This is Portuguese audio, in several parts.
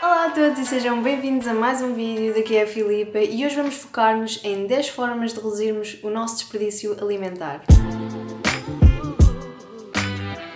Olá a todos e sejam bem-vindos a mais um vídeo. Daqui é a Filipa e hoje vamos focar-nos em 10 formas de reduzirmos o nosso desperdício alimentar.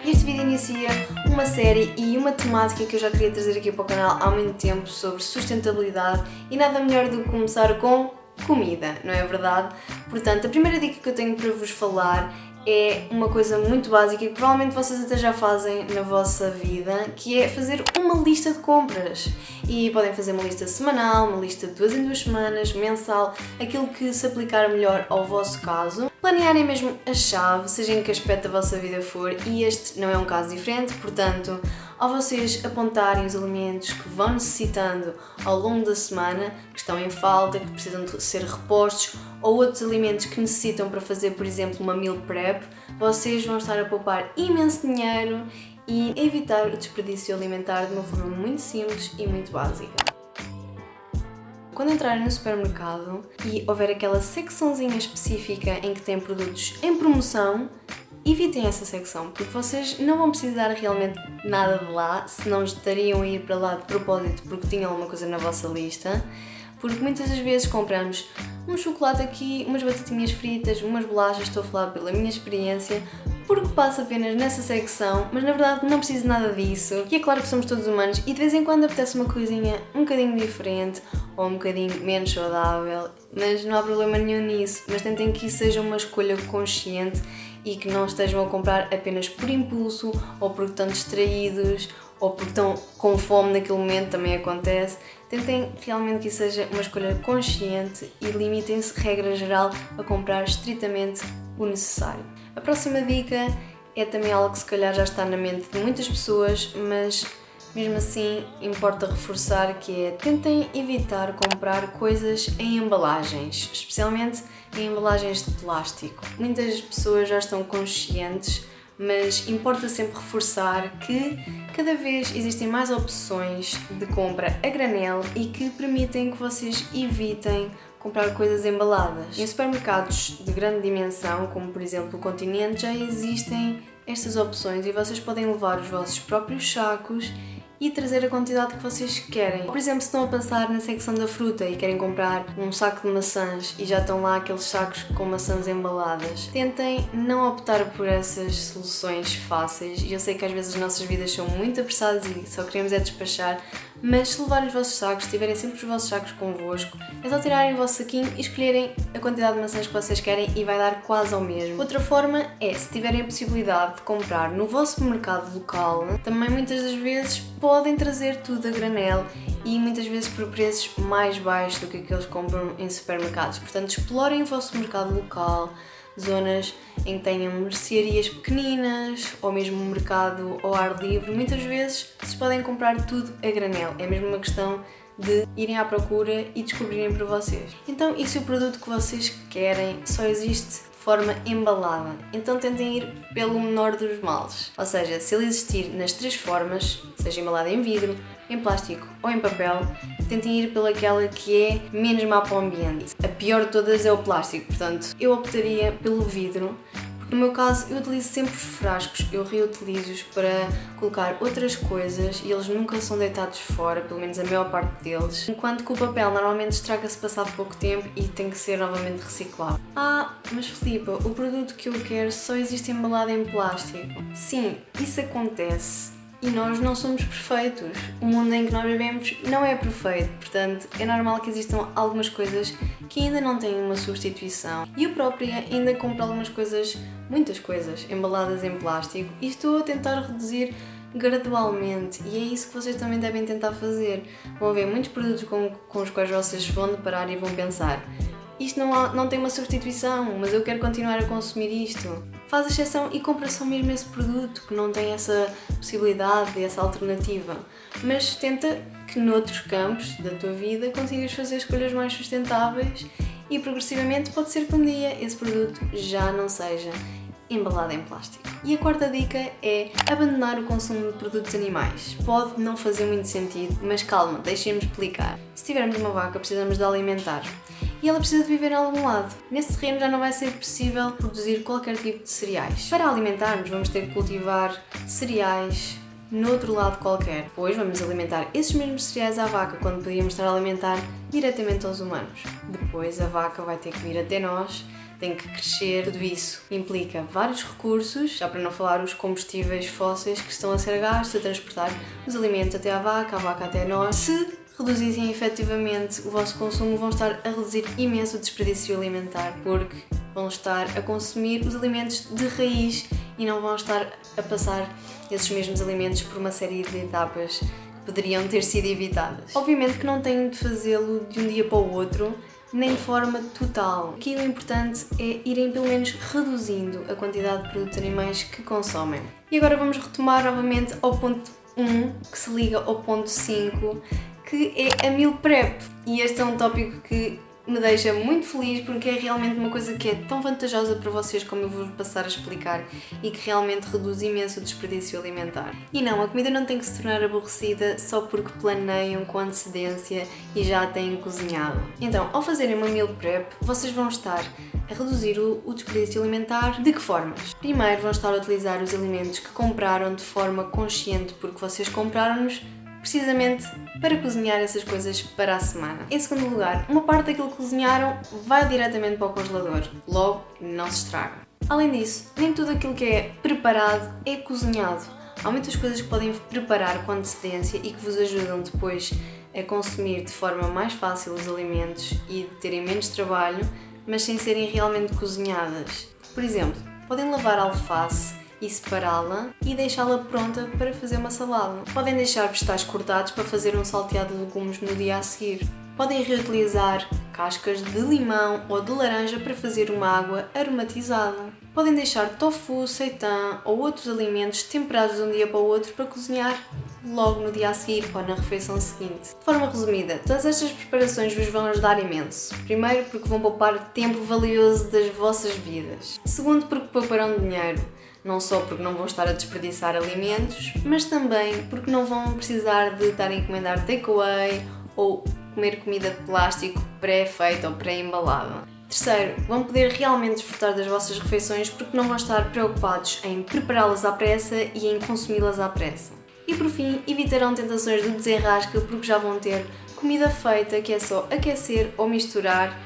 Este vídeo inicia uma série e uma temática que eu já queria trazer aqui para o canal há muito tempo sobre sustentabilidade e nada melhor do que começar com comida, não é verdade? Portanto, a primeira dica que eu tenho para vos falar é uma coisa muito básica que provavelmente vocês até já fazem na vossa vida, que é fazer uma lista de compras. E podem fazer uma lista semanal, uma lista de 2 em 2 semanas, mensal, aquilo que se aplicar melhor ao vosso caso. Planearem mesmo a chave, seja em que aspecto da vossa vida for, e este não é um caso diferente, portanto, ao vocês apontarem os alimentos que vão necessitando ao longo da semana, que estão em falta, que precisam de ser repostos, ou outros alimentos que necessitam para fazer, por exemplo, uma meal prep, vocês vão estar a poupar imenso dinheiro e evitar o desperdício alimentar de uma forma muito simples e muito básica. Quando entrarem no supermercado e houver aquela secçãozinha específica em que tem produtos em promoção, evitem essa secção, porque vocês não vão precisar realmente nada de lá, se não estariam a ir para lá de propósito porque tinham alguma coisa na vossa lista, porque muitas das vezes compramos um chocolate aqui, umas batatinhas fritas, umas bolachas, estou a falar pela minha experiência, porque passa apenas nessa secção, mas na verdade não preciso nada disso. E é claro que somos todos humanos e de vez em quando apetece uma coisinha um bocadinho diferente ou um bocadinho menos saudável, mas não há problema nenhum nisso. Mas tentem que isso seja uma escolha consciente e que não estejam a comprar apenas por impulso ou porque estão distraídos ou porque estão com fome naquele momento, também acontece. Tentem realmente que isso seja uma escolha consciente e limitem-se, regra geral, a comprar estritamente o necessário. A próxima dica é também algo que se calhar já está na mente de muitas pessoas, mas mesmo assim importa reforçar, que é tentem evitar comprar coisas em embalagens, especialmente em embalagens de plástico. Muitas pessoas já estão conscientes, mas importa sempre reforçar que cada vez existem mais opções de compra a granel e que permitem que vocês evitem comprar coisas embaladas. Em supermercados de grande dimensão, como por exemplo o Continente, já existem estas opções e vocês podem levar os vossos próprios sacos e trazer a quantidade que vocês querem. Por exemplo, se estão a passar na secção da fruta e querem comprar um saco de maçãs e já estão lá aqueles sacos com maçãs embaladas, tentem não optar por essas soluções fáceis. E eu sei que às vezes as nossas vidas são muito apressadas e só queremos é despachar, mas se levarem os vossos sacos, se tiverem sempre os vossos sacos convosco, é só tirarem o vosso saquinho e escolherem a quantidade de maçãs que vocês querem e vai dar quase ao mesmo. Outra forma é, se tiverem a possibilidade de comprar no vosso mercado local, também muitas das vezes podem trazer tudo a granel e muitas vezes por preços mais baixos do que aqueles que compram em supermercados. Portanto, explorem o vosso mercado local, zonas em que tenham mercearias pequeninas ou mesmo um mercado ao ar livre. Muitas vezes vocês podem comprar tudo a granel, é mesmo uma questão de irem à procura e descobrirem por vocês. Então, e se o produto que vocês querem só existe de forma embalada? Então tentem ir pelo menor dos males, ou seja, se ele existir nas 3 formas, seja embalado em vidro, em plástico ou em papel, tentem ir pelaquela que é menos má para o ambiente. A pior de todas é o plástico, portanto, eu optaria pelo vidro. No meu caso, eu utilizo sempre os frascos, eu reutilizo-os para colocar outras coisas e eles nunca são deitados fora, pelo menos a maior parte deles. Enquanto que o papel normalmente estraga-se passado pouco tempo e tem que ser novamente reciclado. Ah, mas Filipa, o produto que eu quero só existe embalado em plástico. Sim, isso acontece. E nós não somos perfeitos. O mundo em que nós vivemos não é perfeito, portanto é normal que existam algumas coisas que ainda não têm uma substituição. E eu própria ainda compro algumas coisas, muitas coisas, embaladas em plástico e estou a tentar reduzir gradualmente e é isso que vocês também devem tentar fazer. Vão ver muitos produtos com os quais vocês vão deparar e vão pensar: isto não tem uma substituição, mas eu quero continuar a consumir isto. Faz exceção e compra só mesmo esse produto que não tem essa possibilidade, essa alternativa. Mas tenta que noutros campos da tua vida consigas fazer escolhas mais sustentáveis e progressivamente pode ser que um dia esse produto já não seja embalado em plástico. E a quarta dica é abandonar o consumo de produtos animais. Pode não fazer muito sentido, mas calma, deixem-me explicar. Se tivermos uma vaca, precisamos de alimentar. E ela precisa de viver em algum lado. Nesse terreno já não vai ser possível produzir qualquer tipo de cereais. Para alimentarmos, vamos ter que cultivar cereais, noutro lado qualquer. Depois vamos alimentar esses mesmos cereais à vaca quando podíamos estar a alimentar diretamente aos humanos. Depois a vaca vai ter que vir até nós, tem que crescer, tudo isso implica vários recursos, já para não falar os combustíveis fósseis que estão a ser gastos a transportar os alimentos até à vaca, a vaca até nós. Se reduzissem efetivamente o vosso consumo, vão estar a reduzir imenso o desperdício alimentar, porque vão estar a consumir os alimentos de raiz e não vão estar a passar esses mesmos alimentos por uma série de etapas que poderiam ter sido evitadas. Obviamente que não têm de fazê-lo de um dia para o outro, nem de forma total. Aqui o importante é irem pelo menos reduzindo a quantidade de produtos animais que consomem. E agora vamos retomar novamente ao ponto 1, que se liga ao ponto 5, que é a meal prep. E este é um tópico que me deixa muito feliz porque é realmente uma coisa que é tão vantajosa para vocês como eu vou passar a explicar e que realmente reduz imenso o desperdício alimentar. E não, a comida não tem que se tornar aborrecida só porque planeiam com antecedência e já a têm cozinhado. Então, ao fazerem uma meal prep, vocês vão estar a reduzir o desperdício alimentar. De que formas? Primeiro, vão estar a utilizar os alimentos que compraram de forma consciente porque vocês compraram-nos precisamente para cozinhar essas coisas para a semana. Em segundo lugar, uma parte daquilo que cozinharam vai diretamente para o congelador, logo não se estraga. Além disso, nem tudo aquilo que é preparado é cozinhado. Há muitas coisas que podem preparar com antecedência e que vos ajudam depois a consumir de forma mais fácil os alimentos e de terem menos trabalho, mas sem serem realmente cozinhadas. Por exemplo, podem lavar a alface e separá-la e deixá-la pronta para fazer uma salada. Podem deixar vegetais cortados para fazer um salteado de legumes no dia a seguir. Podem reutilizar cascas de limão ou de laranja para fazer uma água aromatizada. Podem deixar tofu, seitã ou outros alimentos temperados de um dia para o outro para cozinhar logo no dia a seguir ou na refeição seguinte. De forma resumida, todas estas preparações vos vão ajudar imenso. Primeiro, porque vão poupar tempo valioso das vossas vidas. Segundo, porque pouparão dinheiro. Não só porque não vão estar a desperdiçar alimentos, mas também porque não vão precisar de estar a encomendar takeaway ou comer comida de plástico pré-feita ou pré-embalada. Terceiro, vão poder realmente desfrutar das vossas refeições porque não vão estar preocupados em prepará-las à pressa e em consumi-las à pressa. E por fim, evitarão tentações do desenrasca porque já vão ter comida feita que é só aquecer ou misturar.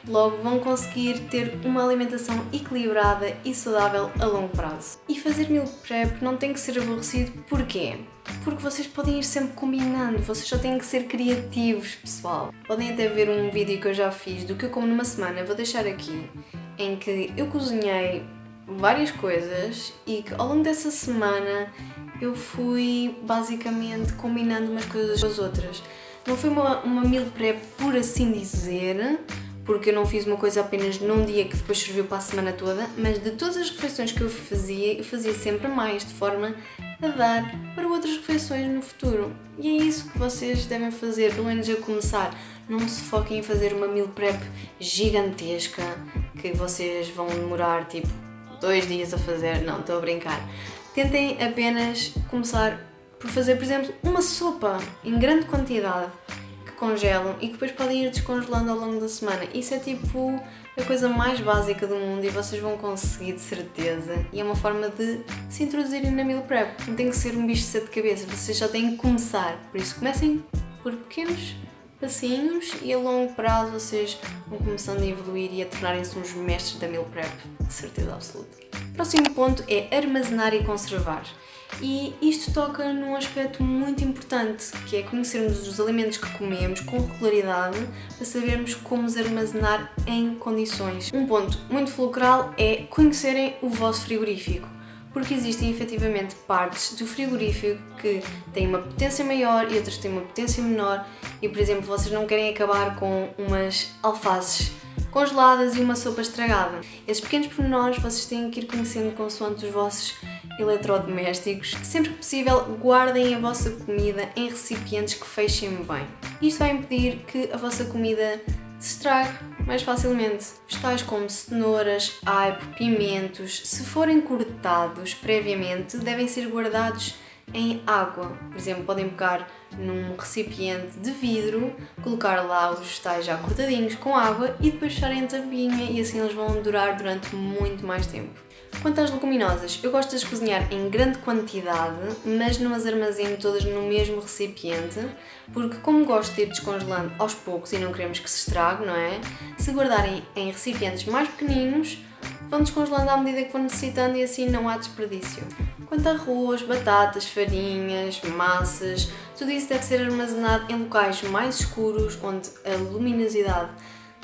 Logo vão conseguir ter uma alimentação equilibrada e saudável a longo prazo. E fazer meal prep não tem que ser aborrecido, porquê? Porque vocês podem ir sempre combinando, vocês só têm que ser criativos, pessoal. Podem até ver um vídeo que eu já fiz do que eu como numa semana, vou deixar aqui, em que eu cozinhei várias coisas e que ao longo dessa semana eu fui basicamente combinando umas coisas com as outras. Não foi uma meal prep por assim dizer, porque eu não fiz uma coisa apenas num dia que depois serviu para a semana toda, mas de todas as refeições que eu fazia sempre mais, de forma a dar para outras refeições no futuro. E é isso que vocês devem fazer, pelo menos a começar. Não se foquem em fazer uma meal prep gigantesca, que vocês vão demorar tipo 2 dias a fazer. Não, estou a brincar. Tentem apenas começar por fazer, por exemplo, uma sopa em grande quantidade, congelam e que depois podem ir descongelando ao longo da semana. Isso é tipo a coisa mais básica do mundo e vocês vão conseguir de certeza. E é uma forma de se introduzirem na meal prep. Não tem que ser um bicho de 7 cabeças, vocês só têm que começar. Por isso comecem por pequenos passinhos e a longo prazo vocês vão começando a evoluir e a tornarem-se uns mestres da meal prep, de certeza absoluta. O próximo ponto é armazenar e conservar. E isto toca num aspecto muito importante, que é conhecermos os alimentos que comemos com regularidade para sabermos como os armazenar em condições. Um ponto muito fulcral é conhecerem o vosso frigorífico, porque existem efetivamente partes do frigorífico que têm uma potência maior e outras que têm uma potência menor e, por exemplo, vocês não querem acabar com umas alfaces congeladas e uma sopa estragada. Esses pequenos pormenores vocês têm que ir conhecendo consoante os vossos eletrodomésticos. Sempre que possível, guardem a vossa comida em recipientes que fechem bem. Isto vai impedir que a vossa comida se estrague mais facilmente. Vegetais como cenouras, aipo, pimentos, se forem cortados previamente, devem ser guardados em água. Por exemplo, podem pegar num recipiente de vidro, colocar lá os vegetais já cortadinhos com água e depois fecharem a tampinha e assim eles vão durar durante muito mais tempo. Quanto às leguminosas, eu gosto de as cozinhar em grande quantidade, mas não as armazeno todas no mesmo recipiente, porque como gosto de ir descongelando aos poucos e não queremos que se estrague, não é? Se guardarem em recipientes mais pequeninos, vão descongelando à medida que vão necessitando e assim não há desperdício. Quanto a arroz, batatas, farinhas, massas, tudo isso deve ser armazenado em locais mais escuros, onde a luminosidade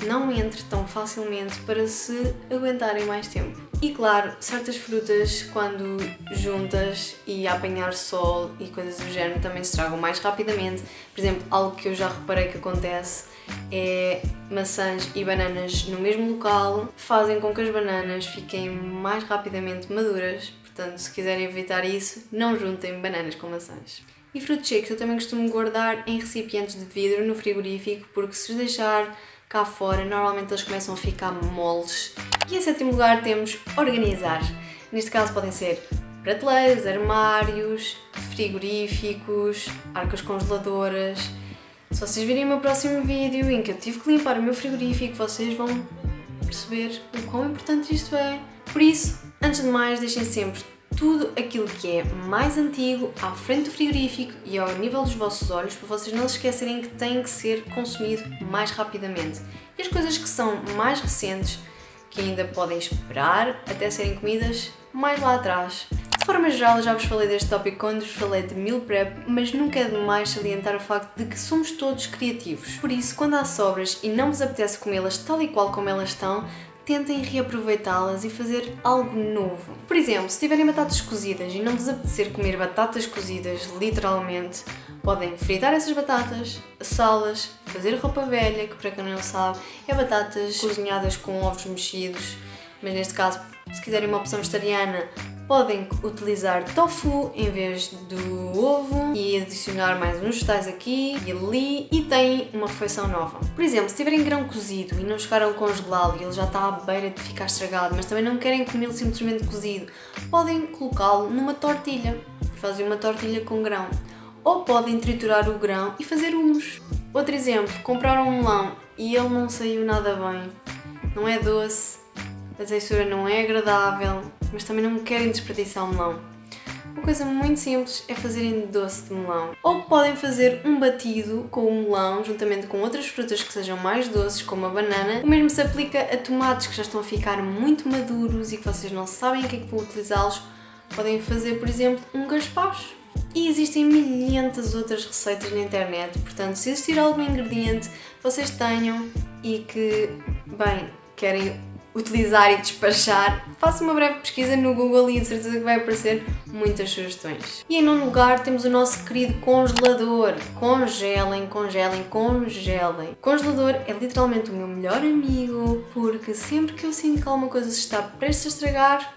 não entre tão facilmente para se aguentarem mais tempo. E claro, certas frutas, quando juntas e a apanhar sol e coisas do género, também se estragam mais rapidamente. Por exemplo, algo que eu já reparei que acontece é maçãs e bananas no mesmo local, fazem com que as bananas fiquem mais rapidamente maduras. Portanto, se quiserem evitar isso, não juntem bananas com maçãs. E frutos secos eu também costumo guardar em recipientes de vidro no frigorífico, porque se os deixar cá fora, normalmente eles começam a ficar moles. E em sétimo lugar temos organizar. Neste caso podem ser prateleiras, armários, frigoríficos, arcas congeladoras. Se vocês virem o meu próximo vídeo em que eu tive que limpar o meu frigorífico, vocês vão perceber o quão importante isto é. Por isso, antes de mais, deixem sempre tudo aquilo que é mais antigo à frente do frigorífico e ao nível dos vossos olhos, para vocês não se esquecerem que tem que ser consumido mais rapidamente. E as coisas que são mais recentes, que ainda podem esperar até serem comidas, mais lá atrás. De forma geral, eu já vos falei deste tópico quando vos falei de meal prep, mas nunca é demais salientar o facto de que somos todos criativos. Por isso, quando há sobras e não vos apetece comê-las tal e qual como elas estão, tentem reaproveitá-las e fazer algo novo. Por exemplo, se tiverem batatas cozidas e não vos apetecer comer batatas cozidas, literalmente, podem fritar essas batatas, assá-las, fazer roupa velha, que para quem não sabe, é batatas cozinhadas com ovos mexidos, mas neste caso, se quiserem uma opção vegetariana, podem utilizar tofu em vez do ovo e adicionar mais uns vegetais aqui e ali e têm uma refeição nova. Por exemplo, se tiverem grão cozido e não chegaram a congelá-lo e ele já está à beira de ficar estragado, mas também não querem comê-lo simplesmente cozido, podem colocá-lo numa tortilha e fazer uma tortilha com grão. Ou podem triturar o grão e fazer humos. Outro exemplo, compraram um melão e ele não saiu nada bem, não é doce, a textura não é agradável, mas também não querem desperdiçar o melão. Uma coisa muito simples é fazerem doce de melão. Ou podem fazer um batido com o melão, juntamente com outras frutas que sejam mais doces, como a banana. O mesmo se aplica a tomates que já estão a ficar muito maduros e que vocês não sabem a que é que vão utilizá-los. Podem fazer, por exemplo, um gaspacho. E existem milhentas outras receitas na internet, portanto, se existir algum ingrediente que vocês tenham e que, bem, querem utilizar e despachar, faça uma breve pesquisa no Google e de certeza que vai aparecer muitas sugestões. E em nono lugar temos o nosso querido congelador. Congelem, congelem, congelem. Congelador é literalmente o meu melhor amigo, porque sempre que eu sinto que alguma coisa se está prestes a estragar,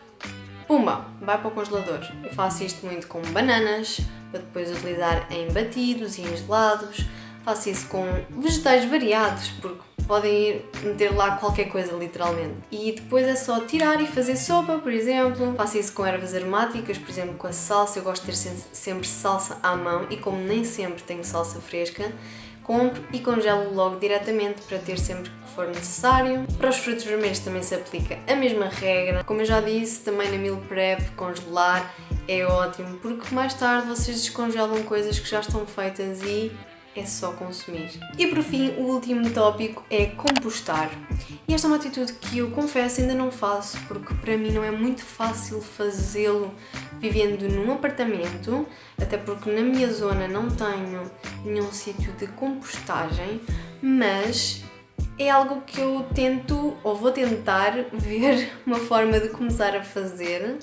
pumba, vai para o congelador. Eu faço isto muito com bananas, para depois utilizar em batidos e em gelados. Faço isso com vegetais variados, porque podem ir meter lá qualquer coisa, literalmente. E depois é só tirar e fazer sopa, por exemplo. Faço isso com ervas aromáticas, por exemplo, com a salsa. Eu gosto de ter sempre salsa à mão e como nem sempre tenho salsa fresca, compro e congelo logo diretamente para ter sempre que for necessário. Para os frutos vermelhos também se aplica a mesma regra. Como eu já disse, também na meal prep, congelar é ótimo, porque mais tarde vocês descongelam coisas que já estão feitas e é só consumir. E por fim, o último tópico é compostar. E esta é uma atitude que eu confesso ainda não faço, porque para mim não é muito fácil fazê-lo vivendo num apartamento, até porque na minha zona não tenho nenhum sítio de compostagem, mas é algo que eu tento, ou vou tentar, ver uma forma de começar a fazer.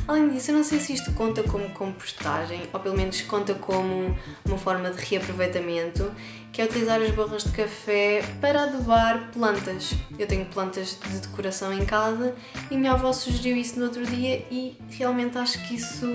Além disso, eu não sei se isto conta como compostagem, ou pelo menos conta como uma forma de reaproveitamento, que é utilizar as borras de café para adubar plantas. Eu tenho plantas de decoração em casa e a minha avó sugeriu isso no outro dia e realmente acho que isso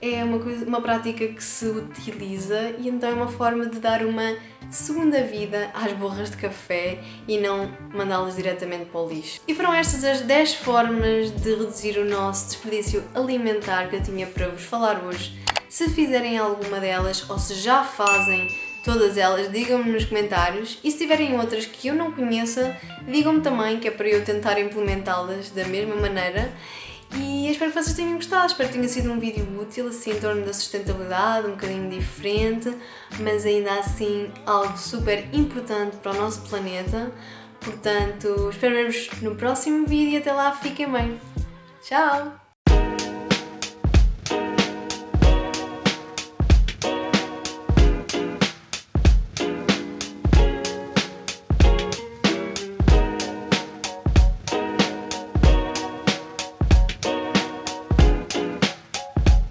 é uma prática que se utiliza e então é uma forma de dar uma segunda vida às borras de café e não mandá-las diretamente para o lixo. E foram estas as 10 formas de reduzir o nosso desperdício alimentar que eu tinha para vos falar hoje. Se fizerem alguma delas ou se já fazem todas elas, digam-me nos comentários e se tiverem outras que eu não conheça, digam-me também, que é para eu tentar implementá-las da mesma maneira. E espero que vocês tenham gostado, espero que tenha sido um vídeo útil, assim, em torno da sustentabilidade, um bocadinho diferente, mas ainda assim algo super importante para o nosso planeta. Portanto, espero ver-vos no próximo vídeo e até lá fiquem bem. Tchau!